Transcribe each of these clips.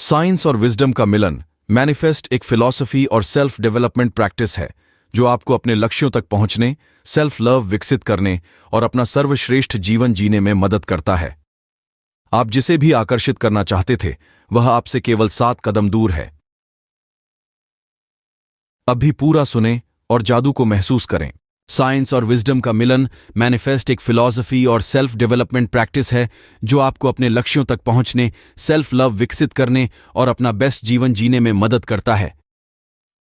Science और wisdom का मिलन manifest एक फिलॉसफी और सेल्फ डेवलपमेंट प्रैक्टिस है जो आपको अपने लक्ष्यों तक पहुंचने, सेल्फ लव विकसित करने और अपना सर्वश्रेष्ठ जीवन जीने में मदद करता है। आप जिसे भी आकर्षित करना चाहते थे वह आपसे केवल 7 कदम दूर है। अभी पूरा सुने और जादू को महसूस करें। साइंस और विजडम का मिलन मैनिफेस्ट एक फिलॉसफी और सेल्फ डेवलपमेंट प्रैक्टिस है जो आपको अपने लक्ष्यों तक पहुंचने, सेल्फ लव विकसित करने और अपना बेस्ट जीवन जीने में मदद करता है।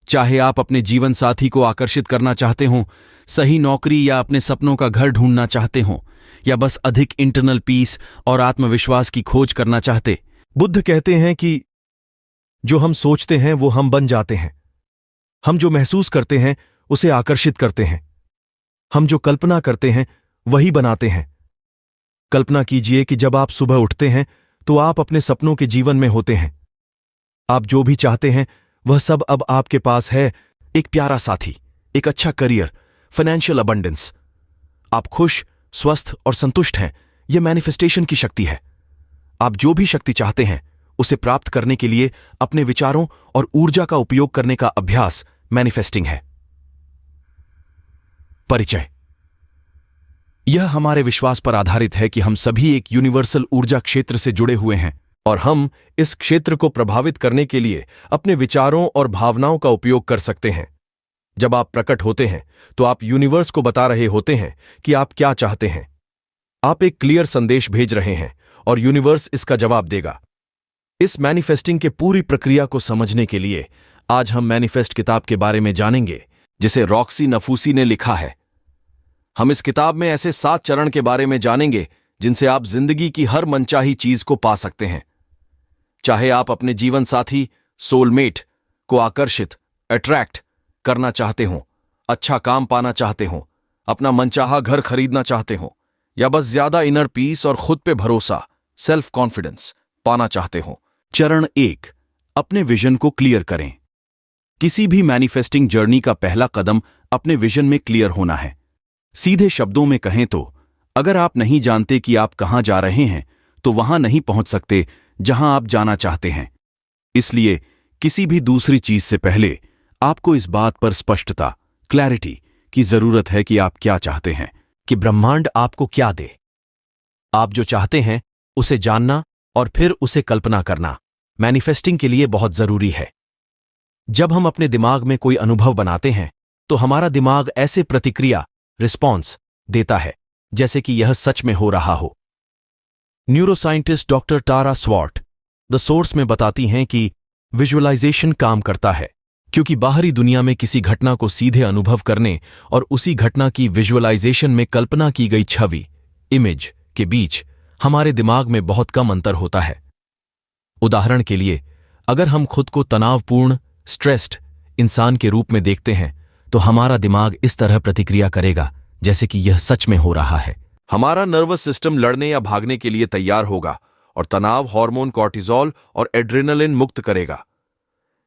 चाहे आप अपने जीवन साथी को आकर्षित करना चाहते हों, सही नौकरी या अपने सपनों का घर ढूंढना चाहते हों, या बस अधिक इंटरनल पीस और आत्मविश्वास की खोज करना चाहते, बुद्ध कहते हैं कि जो हम सोचते हैं वो हम बन जाते हैं। हम जो महसूस करते हैं उसे आकर्षित करते हैं। हम जो कल्पना करते हैं वही बनाते हैं। कल्पना कीजिए कि जब आप सुबह उठते हैं तो आप अपने सपनों के जीवन में होते हैं। आप जो भी चाहते हैं वह सब अब आपके पास है। एक प्यारा साथी, एक अच्छा करियर, फाइनेंशियल अबंडेंस। आप खुश, स्वस्थ और संतुष्ट हैं। यह मैनिफेस्टेशन की शक्ति है। आप जो भी शक्ति चाहते हैं उसे प्राप्त करने के लिए अपने विचारों और ऊर्जा का उपयोग करने का अभ्यास मैनिफेस्टिंग है। परिचय। यह हमारे विश्वास पर आधारित है कि हम सभी एक यूनिवर्सल ऊर्जा क्षेत्र से जुड़े हुए हैं और हम इस क्षेत्र को प्रभावित करने के लिए अपने विचारों और भावनाओं का उपयोग कर सकते हैं। जब आप प्रकट होते हैं तो आप यूनिवर्स को बता रहे होते हैं कि आप क्या चाहते हैं। आप एक क्लियर संदेश भेज रहे हैं और यूनिवर्स इसका जवाब देगा। इस मैनिफेस्टिंग के पूरी प्रक्रिया को समझने के लिए आज हम मैनिफेस्ट किताब के बारे में जानेंगे जिसे रॉक्सी नफूसी ने लिखा है। हम इस किताब में ऐसे 7 चरण के बारे में जानेंगे जिनसे आप जिंदगी की हर मनचाही चीज को पा सकते हैं। चाहे आप अपने जीवन साथी, सोलमेट को आकर्षित, अट्रैक्ट करना चाहते हो, अच्छा काम पाना चाहते हो, अपना मनचाहा घर खरीदना चाहते हो, या बस ज्यादा इनर पीस और खुद पे भरोसा, सेल्फ कॉन्फिडेंस पाना चाहते हो। चरण 1, अपने विजन को क्लियर करें। किसी भी मैनिफेस्टिंग जर्नी का पहला कदम अपने विजन में क्लियर होना है। सीधे शब्दों में कहें तो अगर आप नहीं जानते कि आप कहां जा रहे हैं तो वहां नहीं पहुंच सकते जहां आप जाना चाहते हैं। इसलिए किसी भी दूसरी चीज से पहले आपको इस बात पर स्पष्टता, क्लैरिटी की जरूरत है कि आप क्या चाहते हैं, कि ब्रह्मांड आपको क्या दे। आप जो चाहते हैं उसे जानना और फिर उसे कल्पना करना मैनिफेस्टिंग के लिए बहुत जरूरी है। जब हम अपने दिमाग में कोई अनुभव बनाते हैं तो हमारा दिमाग ऐसे प्रतिक्रिया, रिस्पॉन्स देता है जैसे कि यह सच में हो रहा हो। Neuroscientist doctor Tara स्वॉर्ट the source में बताती हैं कि विजुअलाइजेशन काम करता है क्योंकि बाहरी दुनिया में किसी घटना को सीधे अनुभव करने और उसी घटना की विजुअलाइजेशन में कल्पना की गई छवि, इमेज के बीच हमारे दिमाग में बहुत कम अंतर होता है। उदाहरण के लिए, अगर हम खुद को तनावपूर्ण, स्ट्रेस्ड इंसान के रूप में देखते हैं तो हमारा दिमाग इस तरह प्रतिक्रिया करेगा जैसे कि यह सच में हो रहा है। हमारा नर्वस सिस्टम लड़ने या भागने के लिए तैयार होगा और तनाव हार्मोन कॉर्टिसोल और एड्रेनलिन मुक्त करेगा।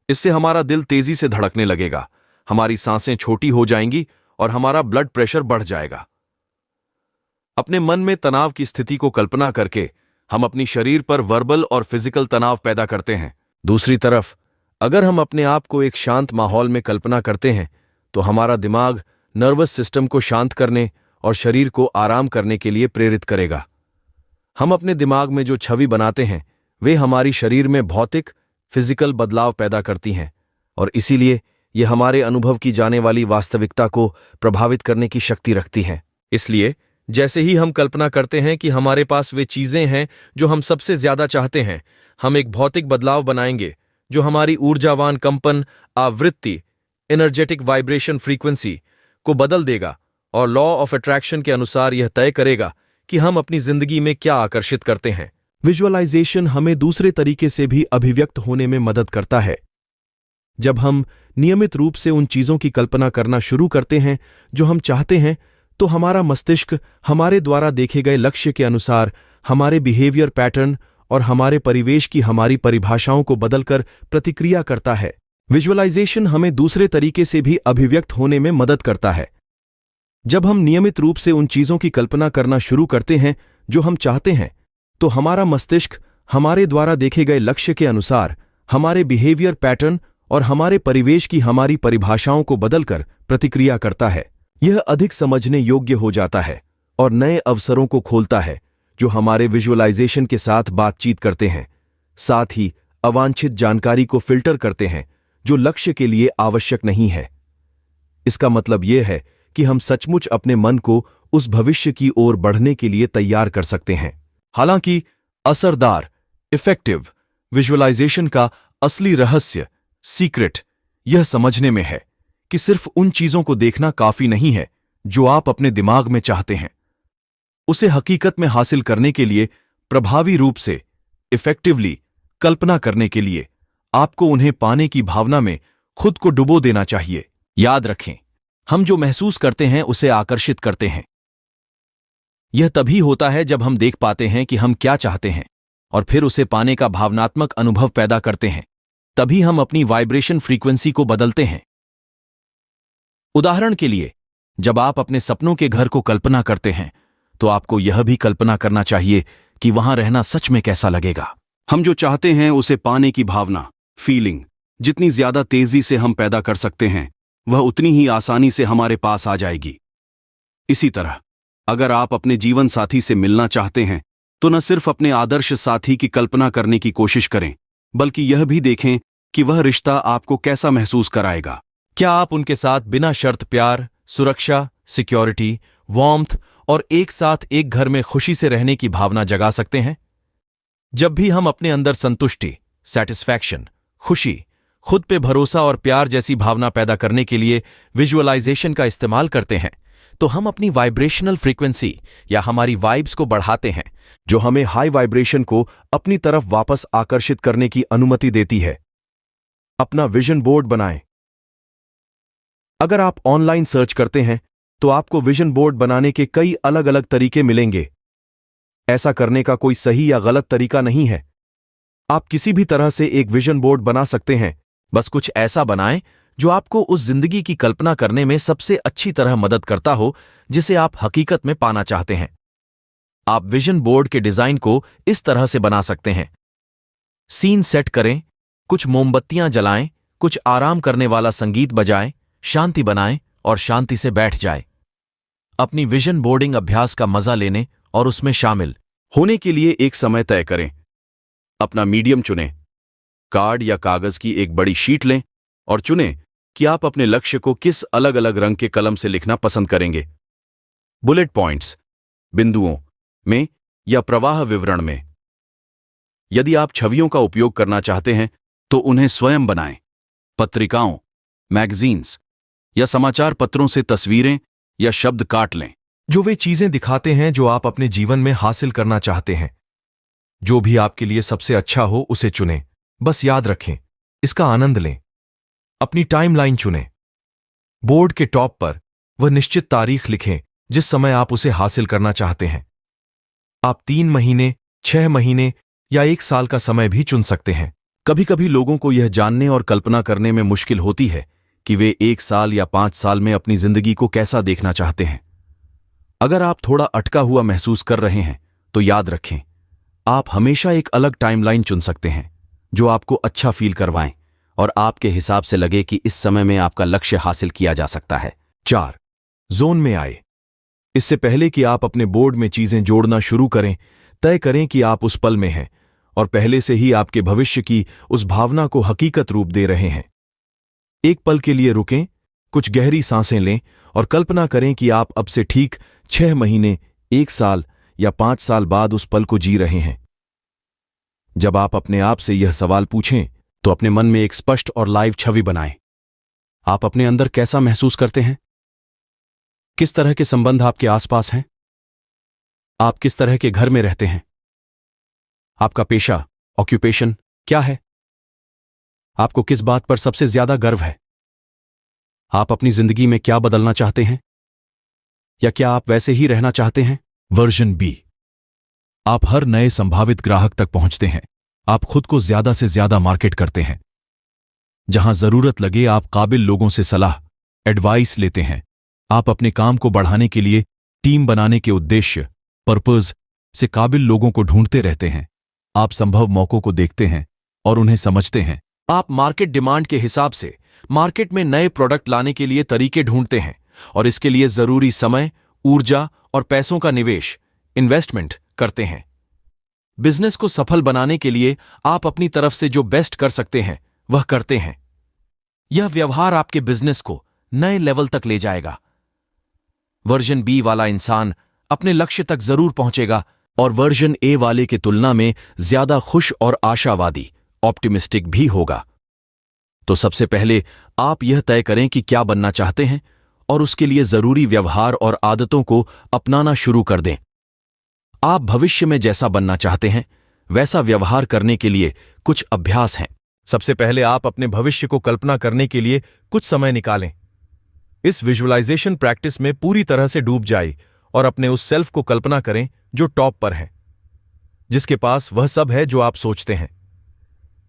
इससे हमारा दिल तेजी से धड़कने लगेगा, हमारी सांसें छोटी हो जाएंगी और हमारा ब्लड प्रेशर बढ़ जाएगा। अपने मन में तनाव की स्थिति को कल्पना करके हम अपनी शरीर पर वर्बल और फिजिकल तनाव पैदा करते हैं। दूसरी तरफ, अगर हम अपने आप को एक शांत माहौल में कल्पना करते हैं तो हमारा दिमाग नर्वस सिस्टम को शांत करने और शरीर को आराम करने के लिए प्रेरित करेगा। हम अपने दिमाग में जो छवि बनाते हैं वे हमारी शरीर में भौतिक, फिजिकल बदलाव पैदा करती हैं और इसीलिए ये हमारे अनुभव की जाने वाली वास्तविकता को प्रभावित करने की शक्ति रखती हैं। इसलिए जैसे ही हम कल्पना करते हैं कि हमारे पास वे चीजें हैं जो हम सबसे ज्यादा चाहते हैं, हम एक भौतिक बदलाव बनाएंगे जो हमारी ऊर्जावान कंपन आवृत्ति, एनर्जेटिक वाइब्रेशन फ्रीक्वेंसी को बदल देगा और लॉ ऑफ अट्रैक्शन के अनुसार यह तय करेगा कि हम अपनी जिंदगी में क्या आकर्षित करते हैं। विजुअलाइजेशन हमें दूसरे तरीके से भी अभिव्यक्त होने में मदद करता है। जब हम नियमित रूप से उन चीजों की कल्पना करना शुरू करते हैं जो हम चाहते हैं तो हमारा मस्तिष्क हमारे द्वारा देखे गए लक्ष्य के अनुसार हमारे बिहेवियर पैटर्न और हमारे परिवेश की हमारी परिभाषाओं को बदलकर प्रतिक्रिया करता है। विजुअलाइजेशन हमें दूसरे तरीके से भी अभिव्यक्त होने में मदद करता है। जब हम नियमित रूप से उन चीजों की कल्पना करना शुरू करते हैं जो हम चाहते हैं तो हमारा मस्तिष्क हमारे द्वारा देखे गए लक्ष्य के अनुसार हमारे बिहेवियर पैटर्न और हमारे परिवेश की हमारी परिभाषाओं को बदलकर प्रतिक्रिया करता है। यह अधिक समझने योग्य हो जाता है और नए अवसरों को खोलता है जो हमारे विजुअलाइजेशन के साथ बातचीत करते हैं, साथ ही अवांछित जानकारी को फिल्टर करते हैं जो लक्ष्य के लिए आवश्यक नहीं है। इसका मतलब यह है कि हम सचमुच अपने मन को उस भविष्य की ओर बढ़ने के लिए तैयार कर सकते हैं। हालांकि असरदार, इफेक्टिव विजुअलाइजेशन का असली रहस्य, सीक्रेट, यह समझने में है कि सिर्फ उन चीजों को देखना काफी नहीं है जो आप अपने दिमाग में चाहते हैं। उसे हकीकत में हासिल करने के लिए प्रभावी रूप से, इफेक्टिवली कल्पना करने के लिए आपको उन्हें पाने की भावना में खुद को डुबो देना चाहिए। याद रखें, हम जो महसूस करते हैं उसे आकर्षित करते हैं। यह तभी होता है जब हम देख पाते हैं कि हम क्या चाहते हैं और फिर उसे पाने का भावनात्मक अनुभव पैदा करते हैं। तभी हम अपनी वाइब्रेशन फ्रीक्वेंसी को बदलते हैं। उदाहरण के लिए, जब आप अपने सपनों के घर को कल्पना करते हैं तो आपको यह भी कल्पना करना चाहिए कि वहां रहना सच में कैसा लगेगा। हम जो चाहते हैं उसे पाने की भावना, फीलिंग, जितनी ज्यादा तेजी से हम पैदा कर सकते हैं वह उतनी ही आसानी से हमारे पास आ जाएगी। इसी तरह, अगर आप अपने जीवन साथी से मिलना चाहते हैं तो न सिर्फ अपने आदर्श साथी की कल्पना करने की कोशिश करें, बल्कि यह भी देखें कि वह रिश्ता आपको कैसा महसूस कराएगा। क्या आप उनके साथ बिना शर्त प्यार, सुरक्षा, सिक्योरिटी, वार्मथ और एक साथ एक घर में खुशी से रहने की भावना जगा सकते हैं? जब भी हम अपने अंदर संतुष्टि, सैटिस्फैक्शन, खुशी, खुद पे भरोसा और प्यार जैसी भावना पैदा करने के लिए विजुअलाइजेशन का इस्तेमाल करते हैं तो हम अपनी वाइब्रेशनल फ्रीक्वेंसी या हमारी वाइब्स को बढ़ाते हैं, जो हमें हाई वाइब्रेशन को अपनी तरफ वापस आकर्षित करने की अनुमति देती है। अपना विजन बोर्ड बनाएं। अगर आप ऑनलाइन सर्च करते हैं तो आपको विजन बोर्ड बनाने के कई अलग अलग तरीके मिलेंगे। ऐसा करने का कोई सही या गलत तरीका नहीं है। आप किसी भी तरह से एक विजन बोर्ड बना सकते हैं। बस कुछ ऐसा बनाएं जो आपको उस जिंदगी की कल्पना करने में सबसे अच्छी तरह मदद करता हो जिसे आप हकीकत में पाना चाहते हैं। आप विजन बोर्ड के डिजाइन को इस तरह से बना सकते हैं। सीन सेट करें, कुछ मोमबत्तियां जलाएं, कुछ आराम करने वाला संगीत बजाएं, शांति बनाएं और शांति से बैठ जाएं। अपनी विजन बोर्डिंग अभ्यास का मजा लेने और उसमें शामिल होने के लिए एक समय तय करें। अपना मीडियम चुनें। कार्ड या कागज की एक बड़ी शीट लें और चुनें कि आप अपने लक्ष्य को किस अलग अलग रंग के कलम से लिखना पसंद करेंगे। बुलेट पॉइंट्स, बिंदुओं में या प्रवाह विवरण में। यदि आप छवियों का उपयोग करना चाहते हैं तो उन्हें स्वयं बनाएं। पत्रिकाओं, मैगजीन्स या समाचार पत्रों से तस्वीरें या शब्द काट लें जो वे चीजें दिखाते हैं जो आप अपने जीवन में हासिल करना चाहते हैं। जो भी आपके लिए सबसे अच्छा हो उसे चुनें। बस याद रखें, इसका आनंद लें। अपनी टाइमलाइन चुनें। बोर्ड के टॉप पर वह निश्चित तारीख लिखें जिस समय आप उसे हासिल करना चाहते हैं। आप 3 महीने, 6 महीने या 1 साल का समय भी चुन सकते हैं। कभी कभी लोगों को यह जानने और कल्पना करने में मुश्किल होती है कि वे 1 साल या 5 साल में अपनी जिंदगी को कैसा देखना चाहते हैं। अगर आप थोड़ा अटका हुआ महसूस कर रहे हैं तो याद रखें, आप हमेशा एक अलग टाइमलाइन चुन सकते हैं जो आपको अच्छा फील करवाएं और आपके हिसाब से लगे कि इस समय में आपका लक्ष्य हासिल किया जा सकता है। 4. जोन में आए। इससे पहले कि आप अपने बोर्ड में चीजें जोड़ना शुरू करें, तय करें कि आप उस पल में हैं और पहले से ही आपके भविष्य की उस भावना को हकीकत रूप दे रहे हैं। एक पल के लिए रुकें, कुछ गहरी सांसें लें और कल्पना करें कि आप अब से ठीक 6 महीने, 1 साल या 5 साल बाद उस पल को जी रहे हैं। जब आप अपने आप से यह सवाल पूछें तो अपने मन में एक स्पष्ट और लाइव छवि बनाएं। आप अपने अंदर कैसा महसूस करते हैं? किस तरह के संबंध आपके आसपास हैं? आप किस तरह के घर में रहते हैं? आपका पेशा, ऑक्यूपेशन क्या है? आपको किस बात पर सबसे ज्यादा गर्व है? आप अपनी जिंदगी में क्या बदलना चाहते हैं? या क्या आप वैसे ही रहना चाहते हैं? Version B. आप हर नए संभावित ग्राहक तक पहुंचते हैं। आप खुद को ज्यादा से ज्यादा मार्केट करते हैं। जहां जरूरत लगे आप काबिल लोगों से सलाह, एडवाइस लेते हैं। आप अपने काम को बढ़ाने के लिए टीम बनाने के उद्देश्य, पर्पस से काबिल लोगों को ढूंढते रहते हैं। आप संभव मौकों को देखते हैं और उन्हें समझते हैं। आप मार्केट डिमांड के हिसाब से मार्केट में नए प्रोडक्ट लाने के लिए तरीके ढूंढते हैं और इसके लिए जरूरी समय, ऊर्जा और पैसों का निवेश, इन्वेस्टमेंट करते हैं। बिजनेस को सफल बनाने के लिए आप अपनी तरफ से जो बेस्ट कर सकते हैं वह करते हैं। यह व्यवहार आपके बिजनेस को नए लेवल तक ले जाएगा। वर्जन बी वाला इंसान अपने लक्ष्य तक जरूर पहुंचेगा और वर्जन ए वाले की तुलना में ज्यादा खुश और आशावादी, ऑप्टिमिस्टिक भी होगा। तो सबसे पहले आप यह तय करें कि क्या बनना चाहते हैं और उसके लिए जरूरी व्यवहार और आदतों को अपनाना शुरू कर दें। आप भविष्य में जैसा बनना चाहते हैं वैसा व्यवहार करने के लिए कुछ अभ्यास हैं। सबसे पहले आप अपने भविष्य को कल्पना करने के लिए कुछ समय निकालें। इस विजुअलाइजेशन प्रैक्टिस में पूरी तरह से डूब जाए और अपने उस सेल्फ को कल्पना करें जो टॉप पर है, जिसके पास वह सब है जो आप सोचते हैं।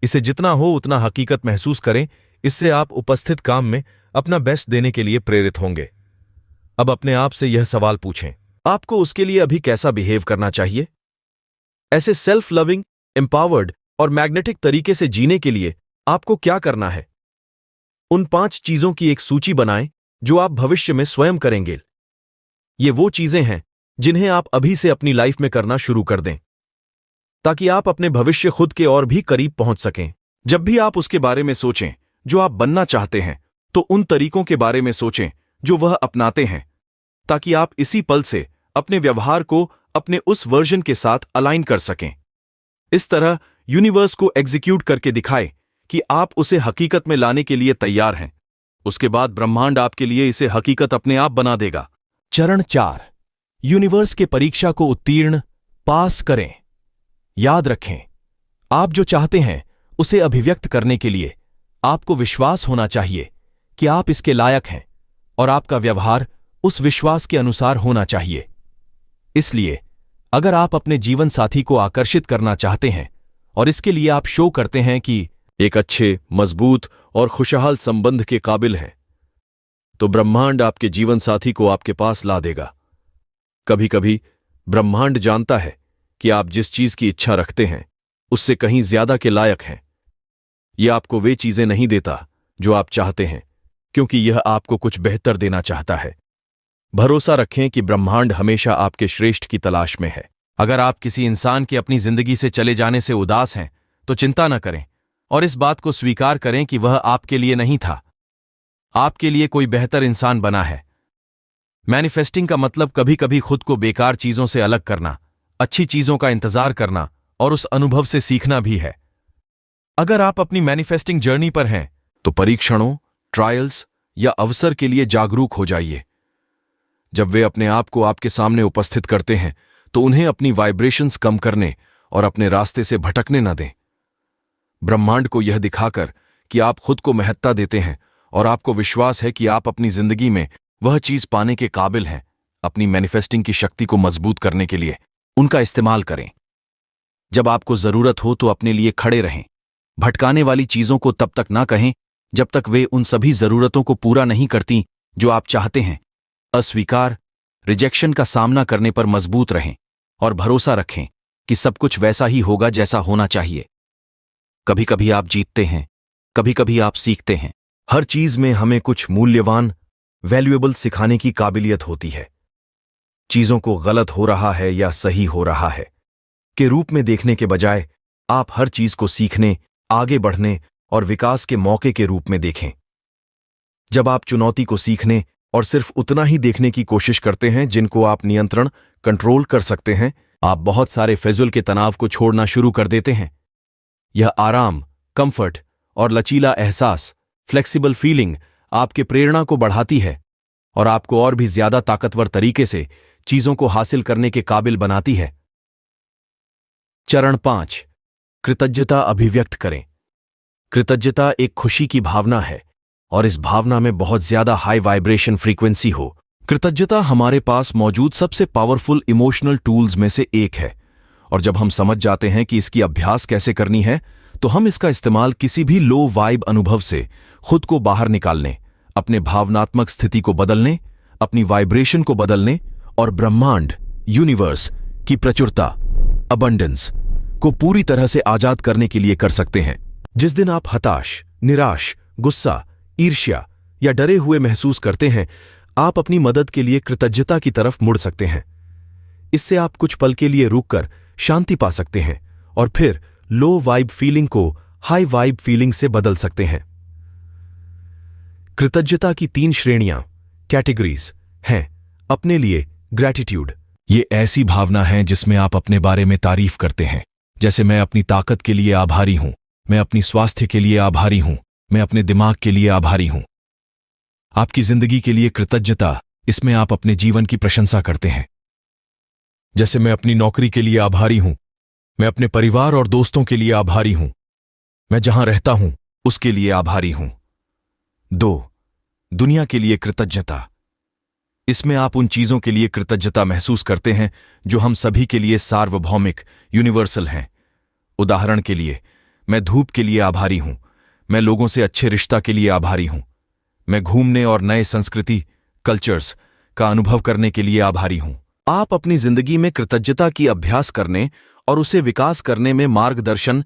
इसे जितना हो उतना हकीकत महसूस करें। इससे आप उपस्थित काम में अपना बेस्ट देने के लिए प्रेरित होंगे। अब अपने आप से यह सवाल पूछें, आपको उसके लिए अभी कैसा बिहेव करना चाहिए? ऐसे सेल्फ लविंग, एम्पावर्ड और मैग्नेटिक तरीके से जीने के लिए आपको क्या करना है? उन 5 चीजों की एक सूची बनाएं जो आप भविष्य में स्वयं करेंगे। ये वो चीजें हैं जिन्हें आप अभी से अपनी लाइफ में करना शुरू कर दें ताकि आप अपने भविष्य खुद के और भी करीब पहुंच सकें। जब भी आप उसके बारे में सोचें जो आप बनना चाहते हैं तो उन तरीकों के बारे में सोचें जो वह अपनाते हैं ताकि आप इसी पल से अपने व्यवहार को अपने उस वर्जन के साथ अलाइन कर सकें। इस तरह यूनिवर्स को एग्जीक्यूट करके दिखाएं कि आप उसे हकीकत में लाने के लिए तैयार हैं। उसके बाद ब्रह्मांड आपके लिए इसे हकीकत अपने आप बना देगा। चरण 4, यूनिवर्स के परीक्षा को उत्तीर्ण पास करें। याद रखें, आप जो चाहते हैं उसे अभिव्यक्त करने के लिए आपको विश्वास होना चाहिए कि आप इसके लायक हैं और आपका व्यवहार उस विश्वास के अनुसार होना चाहिए। इसलिए अगर आप अपने जीवन साथी को आकर्षित करना चाहते हैं और इसके लिए आप शो करते हैं कि एक अच्छे, मजबूत और खुशहाल संबंध के काबिल हैं, तो ब्रह्मांड आपके जीवन साथी को आपके पास ला देगा। कभी कभी ब्रह्मांड जानता है कि आप जिस चीज की इच्छा रखते हैं उससे कहीं ज्यादा के लायक हैं। यह आपको वे चीजें नहीं देता जो आप चाहते हैं, क्योंकि यह आपको कुछ बेहतर देना चाहता है। भरोसा रखें कि ब्रह्मांड हमेशा आपके श्रेष्ठ की तलाश में है। अगर आप किसी इंसान के अपनी जिंदगी से चले जाने से उदास हैं तो चिंता न करें और इस बात को स्वीकार करें कि वह आपके लिए नहीं था, आपके लिए कोई बेहतर इंसान बना है। मैनिफेस्टिंग का मतलब कभी कभी खुद को बेकार चीजों से अलग करना, अच्छी चीजों का इंतजार करना और उस अनुभव से सीखना भी है। अगर आप अपनी मैनिफेस्टिंग जर्नी पर हैं तो परीक्षणों, ट्रायल्स या अवसर के लिए जागरूक हो जाइए। जब वे अपने आप को आपके सामने उपस्थित करते हैं तो उन्हें अपनी वाइब्रेशंस कम करने और अपने रास्ते से भटकने न दें। ब्रह्मांड को यह दिखाकर कि आप खुद को महत्ता देते हैं और आपको विश्वास है कि आप अपनी जिंदगी में वह चीज पाने के काबिल हैं, अपनी मैनिफेस्टिंग की शक्ति को मजबूत करने के लिए उनका इस्तेमाल करें। जब आपको जरूरत हो तो अपने लिए खड़े रहें। भटकाने वाली चीजों को तब तक ना कहें जब तक वे उन सभी जरूरतों को पूरा नहीं करती जो आप चाहते हैं। अस्वीकार, रिजेक्शन का सामना करने पर मजबूत रहें और भरोसा रखें कि सब कुछ वैसा ही होगा जैसा होना चाहिए। कभी कभी आप जीतते हैं, कभी कभी आप सीखते हैं। हर चीज में हमें कुछ मूल्यवान, वैल्यूएबल सिखाने की काबिलियत होती है। चीजों को गलत हो रहा है या सही हो रहा है के रूप में देखने के बजाय आप हर चीज को सीखने, आगे बढ़ने और विकास के मौके के रूप में देखें। जब आप चुनौती को सीखने और सिर्फ उतना ही देखने की कोशिश करते हैं जिनको आप नियंत्रण, कंट्रोल कर सकते हैं, आप बहुत सारे फिजूल के तनाव को छोड़ना शुरू कर देते हैं। यह आराम, कंफर्ट और लचीला एहसास, फ्लेक्सिबल फीलिंग आपके प्रेरणा को बढ़ाती है और आपको और भी ज्यादा ताकतवर तरीके से चीजों को हासिल करने के काबिल बनाती है। चरण 5, कृतज्ञता अभिव्यक्त करें। कृतज्ञता एक खुशी की भावना है और इस भावना में बहुत ज्यादा हाई वाइब्रेशन फ्रीक्वेंसी हो। कृतज्ञता हमारे पास मौजूद सबसे पावरफुल इमोशनल टूल्स में से एक है और जब हम समझ जाते हैं कि इसकी अभ्यास कैसे करनी है तो हम इसका इस्तेमाल किसी भी लो वाइब अनुभव से खुद को बाहर निकालने, अपने भावनात्मक स्थिति को बदलने, अपनी वाइब्रेशन को बदलने और ब्रह्मांड, यूनिवर्स की प्रचुरता, अबंडेंस को पूरी तरह से आजाद करने के लिए कर सकते हैं। जिस दिन आप हताश, निराश, गुस्सा, ईर्ष्या या डरे हुए महसूस करते हैं, आप अपनी मदद के लिए कृतज्ञता की तरफ मुड़ सकते हैं। इससे आप कुछ पल के लिए रुककर शांति पा सकते हैं और फिर लो वाइब फीलिंग को हाई वाइब फीलिंग से बदल सकते हैं। कृतज्ञता की 3 श्रेणियां, कैटेगरीज हैं। अपने लिए ग्रैटिट्यूड, ये ऐसी भावना है जिसमें आप अपने बारे में तारीफ करते हैं, जैसे मैं अपनी ताकत के लिए आभारी हूं, मैं अपनी स्वास्थ्य के लिए आभारी हूं, मैं अपने दिमाग के लिए आभारी हूं। आपकी जिंदगी के लिए कृतज्ञता, इसमें आप अपने जीवन की प्रशंसा करते हैं, जैसे मैं अपनी नौकरी के लिए आभारी हूं, मैं अपने परिवार और दोस्तों के लिए आभारी हूं, मैं जहां रहता हूं उसके लिए आभारी हूं। 2. दुनिया के लिए कृतज्ञता, इसमें आप उन चीजों के लिए कृतज्ञता महसूस करते हैं जो हम सभी के लिए सार्वभौमिक, यूनिवर्सल हैं। उदाहरण के लिए, मैं धूप के लिए आभारी हूं, मैं लोगों से अच्छे रिश्ता के लिए आभारी हूं, मैं घूमने और नए संस्कृति, कल्चर्स का अनुभव करने के लिए आभारी हूं। आप अपनी जिंदगी में कृतज्ञता की अभ्यास करने और उसे विकास करने में मार्गदर्शन,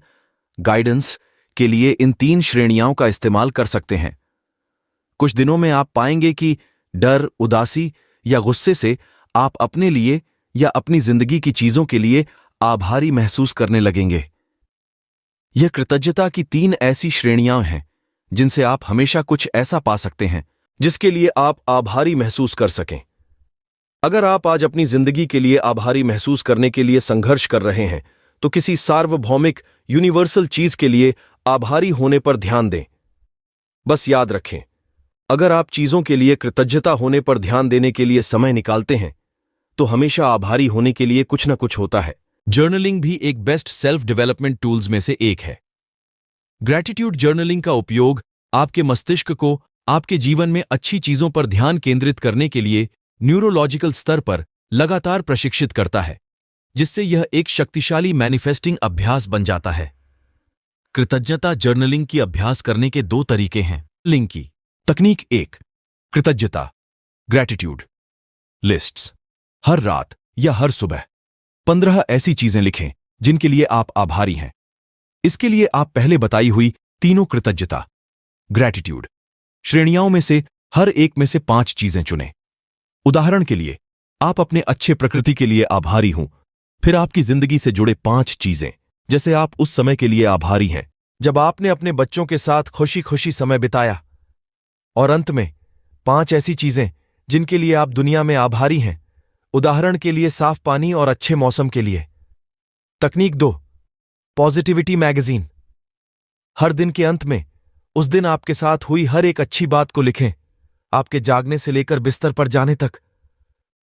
गाइडेंस के लिए इन 3 श्रेणियों का इस्तेमाल कर सकते हैं। कुछ दिनों में आप पाएंगे कि डर, उदासी या गुस्से से आप अपने लिए या अपनी जिंदगी की चीजों के लिए आभारी महसूस करने लगेंगे। यह कृतज्ञता की 3 ऐसी श्रेणियां हैं जिनसे आप हमेशा कुछ ऐसा पा सकते हैं जिसके लिए आप आभारी महसूस कर सकें। अगर आप आज अपनी जिंदगी के लिए आभारी महसूस करने के लिए संघर्ष कर रहे हैं, तो किसी सार्वभौमिक, यूनिवर्सल चीज के लिए आभारी होने पर ध्यान दें। बस याद रखें, अगर आप चीजों के लिए कृतज्ञता होने पर ध्यान देने के लिए समय निकालते हैं, तो हमेशा आभारी होने के लिए कुछ न कुछ होता है। जर्नलिंग भी एक बेस्ट सेल्फ डेवलपमेंट टूल्स में से एक है। ग्रैटिट्यूड जर्नलिंग का उपयोग आपके मस्तिष्क को आपके जीवन में अच्छी चीजों पर ध्यान केंद्रित करने के लिए न्यूरोलॉजिकल स्तर पर लगातार प्रशिक्षित करता है, जिससे यह एक शक्तिशाली मैनिफेस्टिंग अभ्यास बन जाता है। कृतज्ञता जर्नलिंग की अभ्यास करने के 2 तरीके हैं। लिंक की तकनीक 1, कृतज्ञता ग्रैटिट्यूड लिस्ट्स। हर रात या हर सुबह 15 ऐसी चीजें लिखें जिनके लिए आप आभारी हैं। इसके लिए आप पहले बताई हुई तीनों कृतज्ञता ग्रैटिट्यूड श्रेणियों में से हर एक में से 5 चीजें चुनें। उदाहरण के लिए, आप अपने अच्छे प्रकृति के लिए आभारी हों, फिर आपकी जिंदगी से जुड़े 5 चीजें, जैसे आप उस समय के लिए आभारी हैं जब आपने अपने बच्चों के साथ खुशी खुशी समय बिताया, और अंत में 5 ऐसी चीजें जिनके लिए आप दुनिया में आभारी हैं। उदाहरण के लिए, साफ पानी और अच्छे मौसम के लिए। तकनीक 2, पॉजिटिविटी मैगजीन। हर दिन के अंत में उस दिन आपके साथ हुई हर एक अच्छी बात को लिखें, आपके जागने से लेकर बिस्तर पर जाने तक।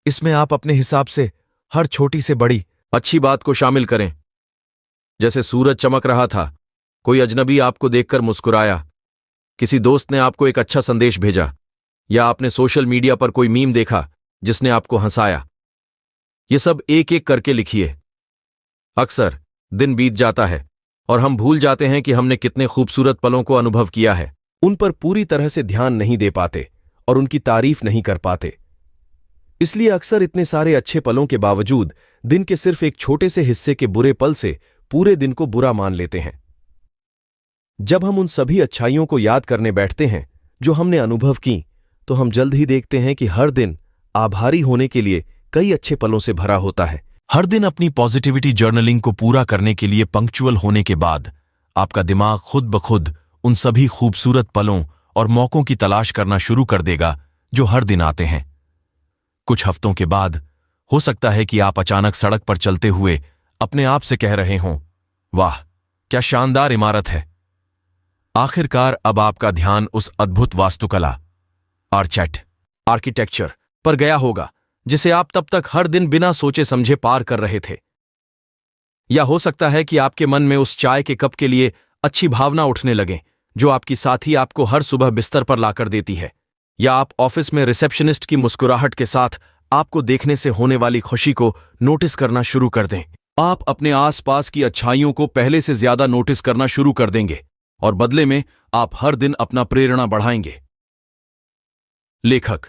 इसमें आप अपने हिसाब से हर छोटी से बड़ी अच्छी बात को शामिल करें, जैसे सूरज चमक रहा था, कोई अजनबी आपको देखकर मुस्कुराया, किसी दोस्त ने आपको एक अच्छा संदेश भेजा, या आपने सोशल मीडिया पर कोई मीम देखा जिसने आपको हंसाया। ये सब एक एक करके लिखिए। अक्सर दिन बीत जाता है और हम भूल जाते हैं कि हमने कितने खूबसूरत पलों को अनुभव किया है। उन पर पूरी तरह से ध्यान नहीं दे पाते और उनकी तारीफ नहीं कर पाते। इसलिए अक्सर इतने सारे अच्छे पलों के बावजूद दिन के सिर्फ एक छोटे से हिस्से के बुरे पल से पूरे दिन को बुरा मान लेते हैं। जब हम उन सभी अच्छाइयों को याद करने बैठते हैं जो हमने अनुभव की, तो हम जल्द ही देखते हैं कि हर दिन आभारी होने के लिए कई अच्छे पलों से भरा होता है। हर दिन अपनी पॉजिटिविटी जर्नलिंग को पूरा करने के लिए पंक्चुअल होने के बाद आपका दिमाग खुद ब खुद उन सभी खूबसूरत पलों और मौकों की तलाश करना शुरू कर देगा जो हर दिन आते हैं। कुछ हफ्तों के बाद हो सकता है कि आप अचानक सड़क पर चलते हुए अपने आप से कह रहे हों, वाह क्या शानदार इमारत है। आखिरकार अब आपका ध्यान उस अद्भुत वास्तुकला आर्किटेक्चर पर गया होगा जिसे आप तब तक हर दिन बिना सोचे समझे पार कर रहे थे। या हो सकता है कि आपके मन में उस चाय के कप के लिए अच्छी भावना उठने लगे जो आपकी साथी आपको हर सुबह बिस्तर पर लाकर देती है। या आप ऑफिस में रिसेप्शनिस्ट की मुस्कुराहट के साथ आपको देखने से होने वाली खुशी को नोटिस करना शुरू कर दें। आप अपने आसपास की अच्छाइयों को पहले से ज्यादा नोटिस करना शुरू कर देंगे और बदले में आप हर दिन अपना प्रेरणा बढ़ाएंगे। लेखक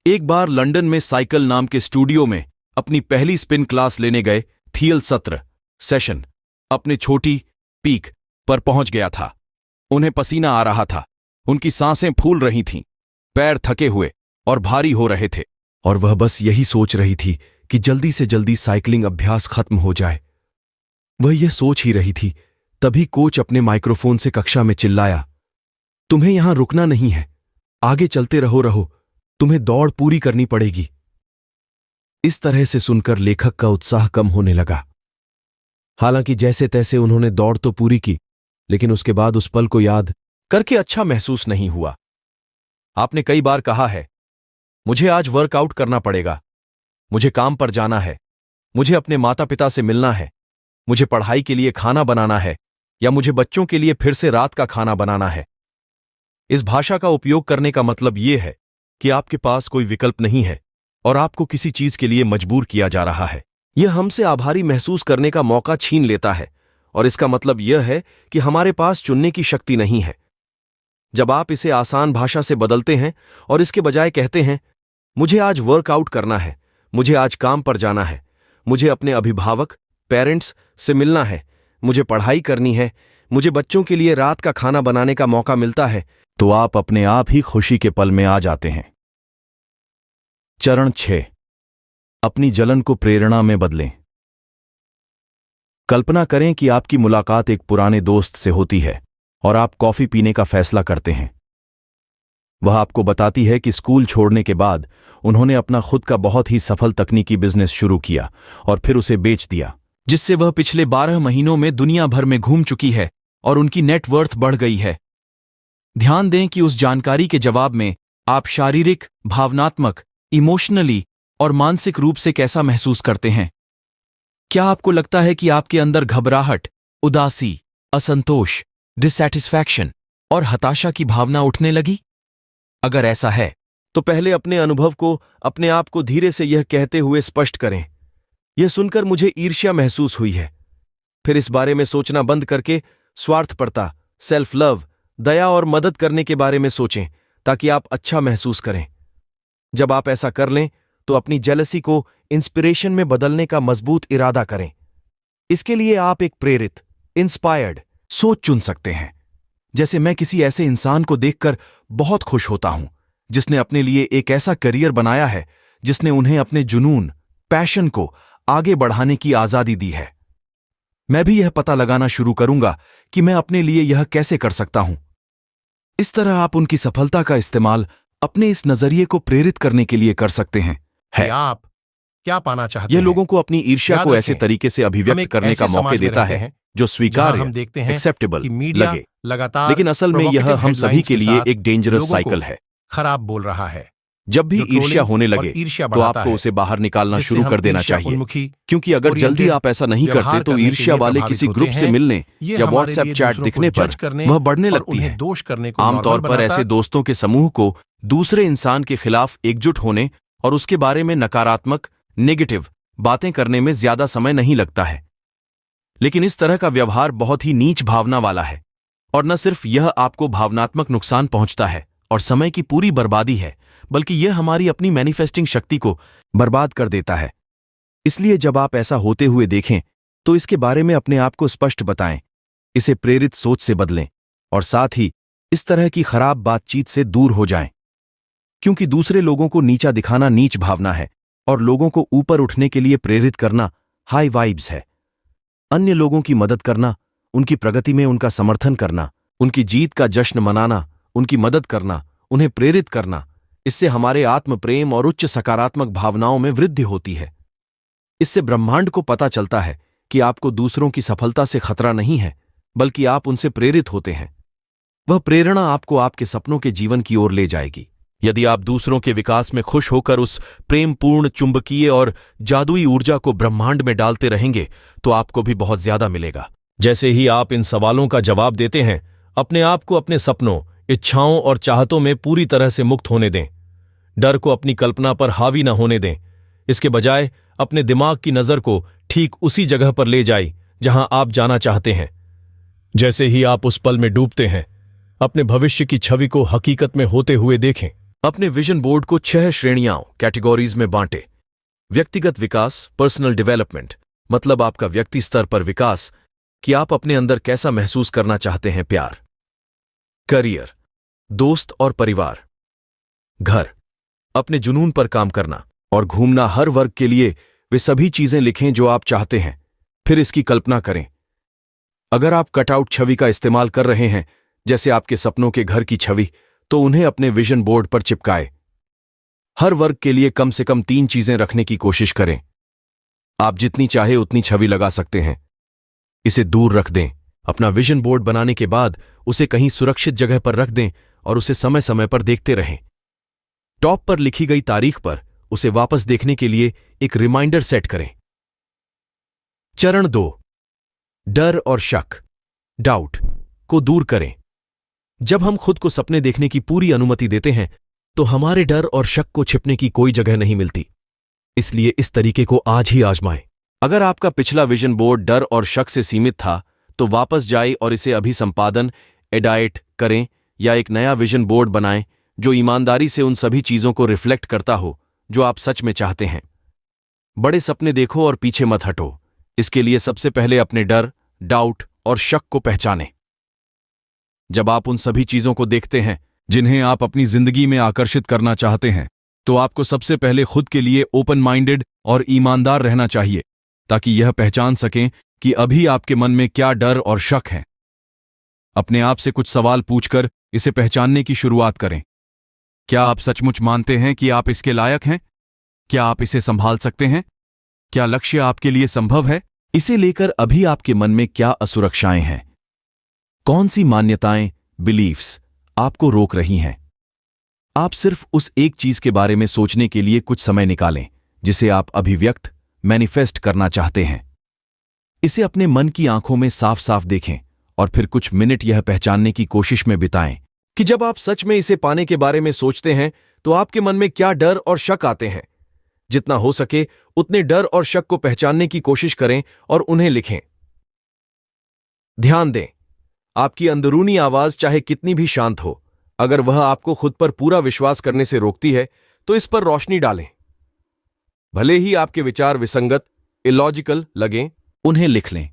एक बार लंदन में साइकिल नाम के स्टूडियो में अपनी पहली स्पिन क्लास लेने गए थियल सत्र सेशन अपने छोटी पीक पर पहुंच गया था। उन्हें पसीना आ रहा था, उनकी सांसें फूल रही थीं, पैर थके हुए और भारी हो रहे थे, और वह बस यही सोच रही थी कि जल्दी से जल्दी साइकिलिंग अभ्यास खत्म हो जाए। वह यह सोच ही रही थी, तभी कोच अपने माइक्रोफोन से कक्षा में चिल्लाया, तुम्हें यहां रुकना नहीं है, आगे चलते रहो, तुम्हें दौड़ पूरी करनी पड़ेगी। इस तरह से सुनकर लेखक का उत्साह कम होने लगा। हालांकि जैसे तैसे उन्होंने दौड़ तो पूरी की, लेकिन उसके बाद उस पल को याद करके अच्छा महसूस नहीं हुआ। आपने कई बार कहा है, मुझे आज वर्कआउट करना पड़ेगा, मुझे काम पर जाना है, मुझे अपने माता पिता से मिलना है, मुझे पढ़ाई के लिए खाना बनाना है, या मुझे बच्चों के लिए फिर से रात का खाना बनाना है। इस भाषा का उपयोग करने का मतलब यह है कि आपके पास कोई विकल्प नहीं है और आपको किसी चीज के लिए मजबूर किया जा रहा है। यह हमसे आभारी महसूस करने का मौका छीन लेता है, और इसका मतलब यह है कि हमारे पास चुनने की शक्ति नहीं है। जब आप इसे आसान भाषा से बदलते हैं और इसके बजाय कहते हैं, मुझे आज वर्कआउट करना है, मुझे आज काम पर जाना है, मुझे अपने अभिभावक पेरेंट्स से मिलना है, मुझे पढ़ाई करनी है, मुझे बच्चों के लिए रात का खाना बनाने का मौका मिलता है, तो आप अपने आप ही खुशी के पल में आ जाते हैं। चरण 6, अपनी जलन को प्रेरणा में बदलें। कल्पना करें कि आपकी मुलाकात एक पुराने दोस्त से होती है और आप कॉफी पीने का फैसला करते हैं। वह आपको बताती है कि स्कूल छोड़ने के बाद उन्होंने अपना खुद का बहुत ही सफल तकनीकी बिजनेस शुरू किया और फिर उसे बेच दिया, जिससे वह पिछले 12 महीनों में दुनिया भर में घूम चुकी है और उनकी नेटवर्थ बढ़ गई है। ध्यान दें कि उस जानकारी के जवाब में आप शारीरिक, भावनात्मक, इमोशनली और मानसिक रूप से कैसा महसूस करते हैं। क्या आपको लगता है कि आपके अंदर घबराहट, उदासी, असंतोष, डिससैटिस्फैक्शन और हताशा की भावना उठने लगी? अगर ऐसा है तो पहले अपने अनुभव को अपने आप को धीरे से यह कहते हुए स्पष्ट करें, यह सुनकर मुझे ईर्ष्या महसूस हुई है। फिर इस बारे में सोचना बंद करके स्वार्थपरता, सेल्फ लव, दया और मदद करने के बारे में सोचें, ताकि आप अच्छा महसूस करें। जब आप ऐसा कर लें तो अपनी जेलसी को इंस्पिरेशन में बदलने का मजबूत इरादा करें। इसके लिए आप एक प्रेरित, इंस्पायर्ड सोच चुन सकते हैं। जैसे, मैं किसी ऐसे इंसान को देखकर बहुत खुश होता हूं जिसने अपने लिए एक ऐसा करियर बनाया है जिसने उन्हें अपने जुनून, पैशन को आगे बढ़ाने की आजादी दी है। मैं भी यह पता लगाना शुरू करूंगा कि मैं अपने लिए यह कैसे कर सकता हूं। इस तरह आप उनकी सफलता का इस्तेमाल अपने इस नजरिए को प्रेरित करने के लिए कर सकते हैं। आप क्या पाना चाहते हैं? यह लोगों को अपनी ईर्ष्या को ऐसे तरीके से अभिव्यक्त करने का मौके देता है जो स्वीकार्य, एक्सेप्टेबल लगे, लगातार, लेकिन असल में यह हम सभी के लिए एक डेंजरस साइकिल है। खराब बोल रहा है। जब भी ईर्ष्या होने लगे तो आपको उसे बाहर निकालना शुरू कर देना चाहिए, क्योंकि अगर जल्दी आप ऐसा नहीं करते तो ईर्ष्या वाले किसी ग्रुप से मिलने या व्हाट्सएप चैट दिखने पर वह बढ़ने लगती है। आमतौर पर ऐसे दोस्तों के समूह को दूसरे इंसान के खिलाफ एकजुट होने और उसके बारे में नकारात्मक, नेगेटिव बातें करने में ज्यादा समय नहीं लगता है। लेकिन इस तरह का व्यवहार बहुत ही नीच भावना वाला है, और न सिर्फ यह आपको भावनात्मक नुकसान पहुंचता है और समय की पूरी बर्बादी है, बल्कि यह हमारी अपनी मैनिफेस्टिंग शक्ति को बर्बाद कर देता है। इसलिए जब आप ऐसा होते हुए देखें तो इसके बारे में अपने आप को स्पष्ट बताएं, इसे प्रेरित सोच से बदलें और साथ ही इस तरह की खराब बातचीत से दूर हो जाएं, क्योंकि दूसरे लोगों को नीचा दिखाना नीच भावना है और लोगों को ऊपर उठने के लिए प्रेरित करना हाई वाइब्स है। अन्य लोगों की मदद करना, उनकी प्रगति में उनका समर्थन करना, उनकी जीत का जश्न मनाना, उनकी मदद करना, उन्हें प्रेरित करना, इससे हमारे आत्म प्रेम और उच्च सकारात्मक भावनाओं में वृद्धि होती है। इससे ब्रह्मांड को पता चलता है कि आपको दूसरों की सफलता से खतरा नहीं है, बल्कि आप उनसे प्रेरित होते हैं। वह प्रेरणा आपको आपके सपनों के जीवन की ओर ले जाएगी। यदि आप दूसरों के विकास में खुश होकर उस प्रेमपूर्ण, चुंबकीय और जादुई ऊर्जा को ब्रह्मांड में डालते रहेंगे तो आपको भी बहुत ज्यादा मिलेगा। जैसे ही आप इन सवालों का जवाब देते हैं, अपने आप को अपने सपनों, इच्छाओं और चाहतों में पूरी तरह से मुक्त होने दें। डर को अपनी कल्पना पर हावी न होने दें। इसके बजाय अपने दिमाग की नजर को ठीक उसी जगह पर ले जाएं जहां आप जाना चाहते हैं। जैसे ही आप उस पल में डूबते हैं, अपने भविष्य की छवि को हकीकत में होते हुए देखें। अपने विजन बोर्ड को 6 श्रेणियों, कैटेगरीज में बांटें। व्यक्तिगत विकास, पर्सनल डेवलपमेंट, मतलब आपका व्यक्ति स्तर पर विकास, कि आप अपने अंदर कैसा महसूस करना चाहते हैं। प्यार, करियर, दोस्त और परिवार, घर, अपने जुनून पर काम करना और घूमना। हर वर्ग के लिए वे सभी चीजें लिखें जो आप चाहते हैं। फिर इसकी कल्पना करें। अगर आप कटआउट छवि का इस्तेमाल कर रहे हैं, जैसे आपके सपनों के घर की छवि, तो उन्हें अपने विजन बोर्ड पर चिपकाएं। हर वर्ग के लिए कम से कम 3 चीजें रखने की कोशिश करें। आप जितनी चाहे उतनी छवि लगा सकते हैं। इसे दूर रख दें। अपना विजन बोर्ड बनाने के बाद उसे कहीं सुरक्षित जगह पर रख दें और उसे समय समय पर देखते रहें। टॉप पर लिखी गई तारीख पर उसे वापस देखने के लिए एक रिमाइंडर सेट करें। चरण 2, डर और शक, डाउट को दूर करें। जब हम खुद को सपने देखने की पूरी अनुमति देते हैं, तो हमारे डर और शक को छिपने की कोई जगह नहीं मिलती। इसलिए इस तरीके को आज ही आजमाएं। अगर आपका पिछला विजन बोर्ड डर और शक से सीमित था, तो वापस जाएं और इसे अभी संपादन, एडिट करें या एक नया विजन बोर्ड बनाएं जो ईमानदारी से उन सभी चीजों को रिफ्लेक्ट करता हो जो आप सच में चाहते हैं। बड़े सपने देखो और पीछे मत हटो। इसके लिए सबसे पहले अपने डर, डाउट और शक को पहचानें। जब आप उन सभी चीजों को देखते हैं जिन्हें आप अपनी जिंदगी में आकर्षित करना चाहते हैं, तो आपको सबसे पहले खुद के लिए ओपन माइंडेड और ईमानदार रहना चाहिए, ताकि यह पहचान सकें कि अभी आपके मन में क्या डर और शक है। अपने आप से कुछ सवाल पूछकर इसे पहचानने की शुरुआत करें। क्या आप सचमुच मानते हैं कि आप इसके लायक हैं? क्या आप इसे संभाल सकते हैं? क्या लक्ष्य आपके लिए संभव है? इसे लेकर अभी आपके मन में क्या असुरक्षाएं हैं? कौन सी मान्यताएं, बिलीफ्स आपको रोक रही हैं? आप सिर्फ उस एक चीज के बारे में सोचने के लिए कुछ समय निकालें जिसे आप अभिव्यक्त, मैनिफेस्ट करना चाहते हैं। इसे अपने मन की आंखों में साफ साफ देखें और फिर कुछ मिनट यह पहचानने की कोशिश में बिताएं कि जब आप सच में इसे पाने के बारे में सोचते हैं, तो आपके मन में क्या डर और शक आते हैं। जितना हो सके उतने डर और शक को पहचानने की कोशिश करें और उन्हें लिखें। ध्यान दें, आपकी अंदरूनी आवाज चाहे कितनी भी शांत हो, अगर वह आपको खुद पर पूरा विश्वास करने से रोकती है, तो इस पर रोशनी डालें। भले ही आपके विचार विसंगत, इलॉजिकल लगें, उन्हें लिख लें।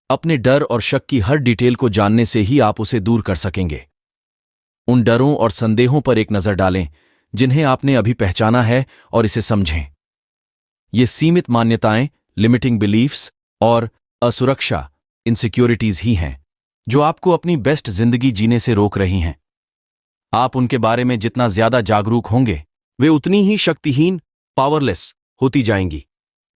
अपने डर और शक की हर डिटेल को जानने से ही आप उसे दूर कर सकेंगे। उन डरों और संदेहों पर एक नजर डालें जिन्हें आपने अभी पहचाना है और इसे समझें। ये सीमित मान्यताएं, लिमिटिंग बिलीफ्स और असुरक्षा, इनसिक्योरिटीज ही हैं जो आपको अपनी बेस्ट जिंदगी जीने से रोक रही हैं। आप उनके बारे में जितना ज्यादा जागरूक होंगे, वे उतनी ही शक्तिहीन, पावरलेस होती जाएंगी,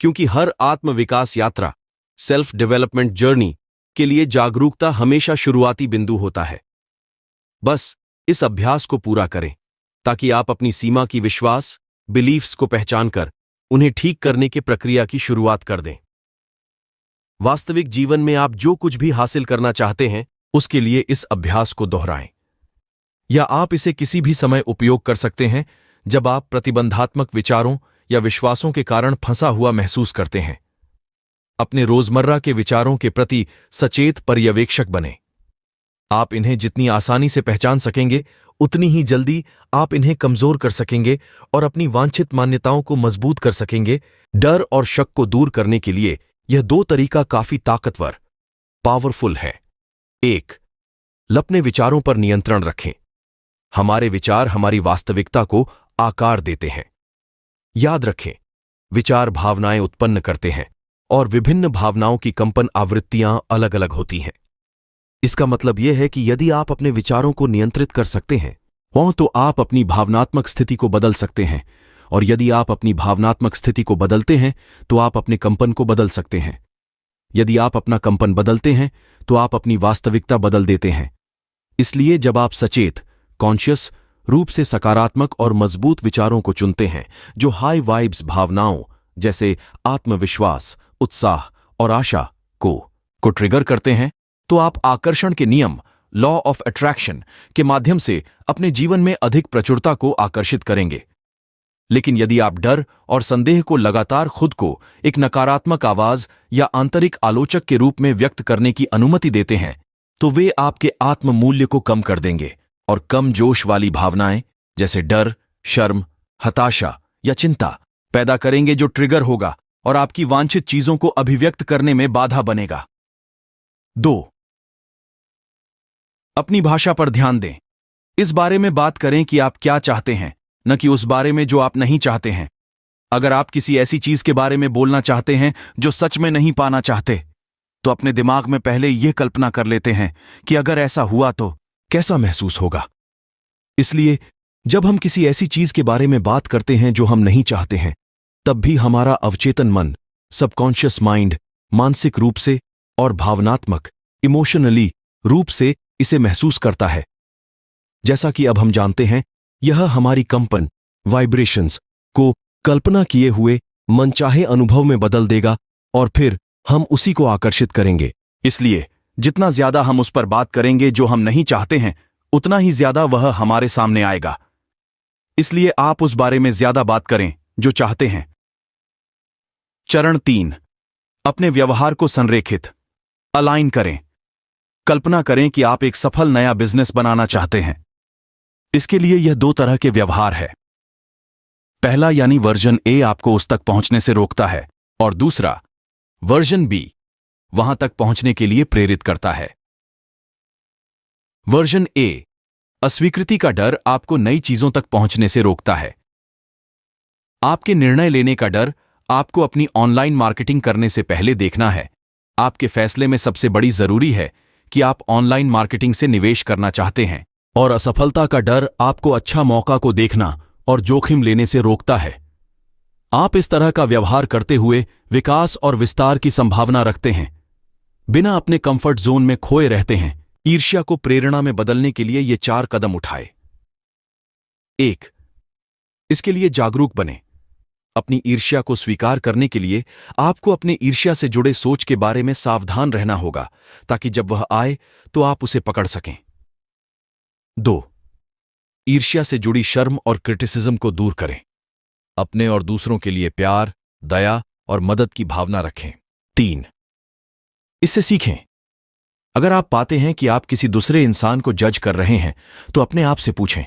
क्योंकि हर आत्म विकास यात्रा, सेल्फ डेवलपमेंट जर्नी के लिए जागरूकता हमेशा शुरुआती बिंदु होता है। बस इस अभ्यास को पूरा करें ताकि आप अपनी सीमा की विश्वास, बिलीफ्स को पहचानकर उन्हें ठीक करने की प्रक्रिया की शुरुआत कर दें। वास्तविक जीवन में आप जो कुछ भी हासिल करना चाहते हैं, उसके लिए इस अभ्यास को दोहराएं। या आप इसे किसी भी समय उपयोग कर सकते हैं जब आप प्रतिबंधात्मक विचारों या विश्वासों के कारण फंसा हुआ महसूस करते हैं। अपने रोजमर्रा के विचारों के प्रति सचेत पर्यवेक्षक बनें। आप इन्हें जितनी आसानी से पहचान सकेंगे, उतनी ही जल्दी आप इन्हें कमजोर कर सकेंगे और अपनी वांछित मान्यताओं को मजबूत कर सकेंगे। डर और शक को दूर करने के लिए यह 2 तरीका काफी ताकतवर, पावरफुल है। 1, अपने विचारों पर नियंत्रण रखें। हमारे विचार हमारी वास्तविकता को आकार देते हैं। याद रखें, विचार भावनाएं उत्पन्न करते हैं और विभिन्न भावनाओं की कंपन आवृत्तियां अलग अलग होती हैं। इसका मतलब यह है कि यदि आप अपने विचारों को नियंत्रित कर सकते हैं, तो आप अपनी भावनात्मक स्थिति को बदल सकते हैं, और यदि आप अपनी भावनात्मक स्थिति को बदलते हैं, तो आप अपने कंपन को बदल सकते हैं। यदि आप अपना कंपन बदलते हैं, तो आप अपनी वास्तविकता बदल देते हैं। इसलिए जब आप सचेत, कॉन्शियस रूप से सकारात्मक और मजबूत विचारों को चुनते हैं जो हाई वाइब्स भावनाओं जैसे आत्मविश्वास, उत्साह और आशा को ट्रिगर करते हैं, तो आप आकर्षण के नियम, लॉ ऑफ अट्रैक्शन के माध्यम से अपने जीवन में अधिक प्रचुरता को आकर्षित करेंगे। लेकिन यदि आप डर और संदेह को लगातार खुद को एक नकारात्मक आवाज या आंतरिक आलोचक के रूप में व्यक्त करने की अनुमति देते हैं, तो वे आपके आत्म मूल्य को कम कर देंगे और कम जोश वाली भावनाएं जैसे डर, शर्म, हताशा या चिंता पैदा करेंगे, जो ट्रिगर होगा और आपकी वांछित चीजों को अभिव्यक्त करने में बाधा बनेगा। 2. अपनी भाषा पर ध्यान दें। इस बारे में बात करें कि आप क्या चाहते हैं, न कि उस बारे में जो आप नहीं चाहते हैं। अगर आप किसी ऐसी चीज के बारे में बोलना चाहते हैं जो सच में नहीं पाना चाहते, तो अपने दिमाग में पहले यह कल्पना कर लेते हैं कि अगर ऐसा हुआ तो कैसा महसूस होगा। इसलिए जब हम किसी ऐसी चीज के बारे में बात करते हैं जो हम नहीं चाहते हैं, तब भी हमारा अवचेतन मन, सबकॉन्शियस माइंड, मानसिक रूप से और भावनात्मक, इमोशनली रूप से इसे महसूस करता है। जैसा कि अब हम जानते हैं, यह हमारी कंपन, वाइब्रेशंस को कल्पना किए हुए मनचाहे अनुभव में बदल देगा और फिर हम उसी को आकर्षित करेंगे। इसलिए जितना ज्यादा हम उस पर बात करेंगे जो हम नहीं चाहते हैं, उतना ही ज्यादा वह हमारे सामने आएगा। इसलिए आप उस बारे में ज्यादा बात करें जो चाहते हैं। चरण 3. अपने व्यवहार को संरेखित, अलाइन करें। कल्पना करें कि आप एक सफल नया बिजनेस बनाना चाहते हैं। इसके लिए यह 2 तरह के व्यवहार है। पहला यानी वर्जन ए आपको उस तक पहुंचने से रोकता है, और दूसरा वर्जन बी वहां तक पहुंचने के लिए प्रेरित करता है। वर्जन ए, अस्वीकृति का डर आपको नई चीजों तक पहुंचने से रोकता है। आपके निर्णय लेने का डर आपको अपनी ऑनलाइन मार्केटिंग करने से पहले देखना है। आपके फैसले में सबसे बड़ी जरूरी है कि आप ऑनलाइन मार्केटिंग से निवेश करना चाहते हैं, और असफलता का डर आपको अच्छा मौका को देखना और जोखिम लेने से रोकता है। आप इस तरह का व्यवहार करते हुए विकास और विस्तार की संभावना रखते हैं, बिना अपने कंफर्ट जोन में खोए रहते हैं। ईर्ष्या को प्रेरणा में बदलने के लिए ये 4 कदम उठाए। 1. इसके लिए जागरूक बने। अपनी ईर्ष्या को स्वीकार करने के लिए आपको अपने ईर्ष्या से जुड़े सोच के बारे में सावधान रहना होगा, ताकि जब वह आए तो आप उसे पकड़ सकें। 2. ईर्ष्या से जुड़ी शर्म और क्रिटिसिज्म को दूर करें। अपने और दूसरों के लिए प्यार, दया और मदद की भावना रखें। 3. इससे सीखें। अगर आप पाते हैं कि आप किसी दूसरे इंसान को जज कर रहे हैं, तो अपने आप से पूछें,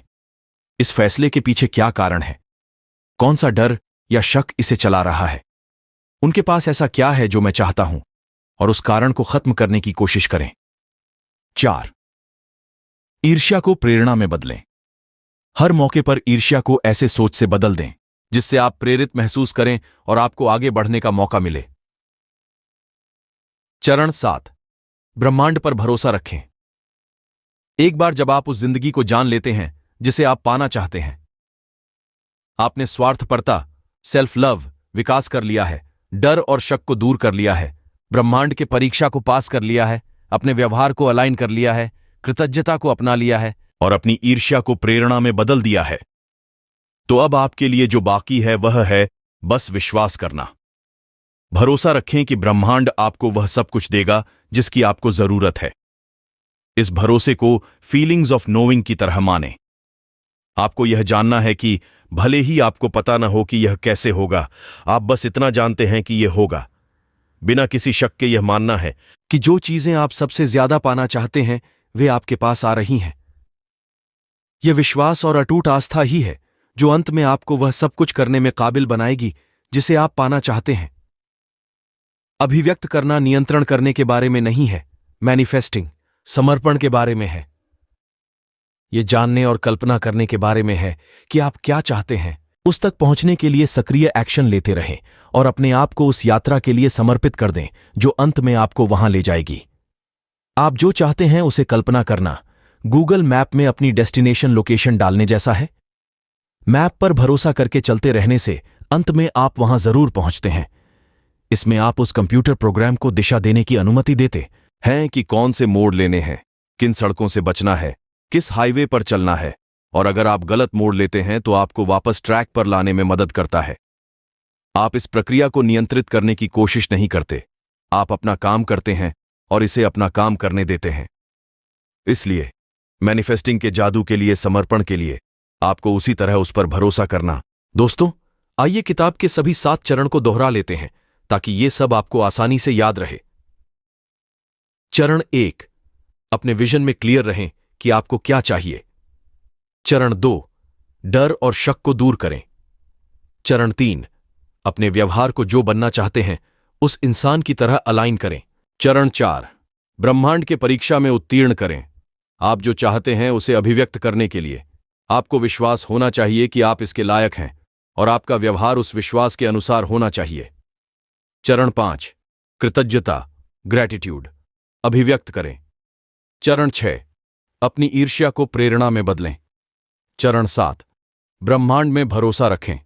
इस फैसले के पीछे क्या कारण है? कौन सा डर या शक इसे चला रहा है? उनके पास ऐसा क्या है जो मैं चाहता हूं? और उस कारण को खत्म करने की कोशिश करें। 4. ईर्ष्या को प्रेरणा में बदलें। हर मौके पर ईर्ष्या को ऐसे सोच से बदल दें जिससे आप प्रेरित महसूस करें और आपको आगे बढ़ने का मौका मिले। चरण 7. ब्रह्मांड पर भरोसा रखें। एक बार जब आप उस जिंदगी को जान लेते हैं जिसे आप पाना चाहते हैं, आपने स्वार्थपरता, सेल्फ लव विकास कर लिया है, डर और शक को दूर कर लिया है, ब्रह्मांड के परीक्षा को पास कर लिया है, अपने व्यवहार को अलाइन कर लिया है, कृतज्ञता को अपना लिया है और अपनी ईर्ष्या को प्रेरणा में बदल दिया है, तो अब आपके लिए जो बाकी है वह है बस विश्वास करना। भरोसा रखें कि ब्रह्मांड आपको वह सब कुछ देगा जिसकी आपको जरूरत है। इस भरोसे को फीलिंग्स ऑफ नोइंग की तरह मानें। आपको यह जानना है कि भले ही आपको पता न हो कि यह कैसे होगा, आप बस इतना जानते हैं कि यह होगा। बिना किसी शक के यह मानना है कि जो चीजें आप सबसे ज्यादा पाना चाहते हैं वे आपके पास आ रही हैं। यह विश्वास और अटूट आस्था ही है जो अंत में आपको वह सब कुछ करने में काबिल बनाएगी जिसे आप पाना चाहते हैं। अभिव्यक्त करना नियंत्रण करने के बारे में नहीं है, मैनिफेस्टिंग समर्पण के बारे में है। यह जानने और कल्पना करने के बारे में है कि आप क्या चाहते हैं। उस तक पहुंचने के लिए सक्रिय एक्शन लेते रहें और अपने आप को उस यात्रा के लिए समर्पित कर दें जो अंत में आपको वहां ले जाएगी। आप जो चाहते हैं उसे कल्पना करना गूगल मैप में अपनी डेस्टिनेशन लोकेशन डालने जैसा है। मैप पर भरोसा करके चलते रहने से अंत में आप वहां जरूर पहुंचते हैं। इसमें आप उस कंप्यूटर प्रोग्राम को दिशा देने की अनुमति देते हैं कि कौन से मोड़ लेने हैं, किन सड़कों से बचना है, किस हाईवे पर चलना है, और अगर आप गलत मोड़ लेते हैं तो आपको वापस ट्रैक पर लाने में मदद करता है। आप इस प्रक्रिया को नियंत्रित करने की कोशिश नहीं करते, आप अपना काम करते हैं और इसे अपना काम करने देते हैं। इसलिए मैनिफेस्टिंग के जादू के लिए समर्पण के लिए आपको उसी तरह उस पर भरोसा करना। दोस्तों, आइए किताब के सभी 7 चरण को दोहरा लेते हैं ताकि ये सब आपको आसानी से याद रहे। चरण 1, अपने विजन में क्लियर रहें कि आपको क्या चाहिए। चरण 2, डर और शक को दूर करें। चरण 3, अपने व्यवहार को जो बनना चाहते हैं उस इंसान की तरह अलाइन करें। चरण 4, ब्रह्मांड के परीक्षा में उत्तीर्ण करें। आप जो चाहते हैं उसे अभिव्यक्त करने के लिए आपको विश्वास होना चाहिए कि आप इसके लायक हैं और आपका व्यवहार उस विश्वास के अनुसार होना चाहिए। चरण 5, कृतज्ञता, ग्रैटिट्यूड, अभिव्यक्त करें। चरण 6, अपनी ईर्ष्या को प्रेरणा में बदलें। चरण 7, ब्रह्मांड में भरोसा रखें।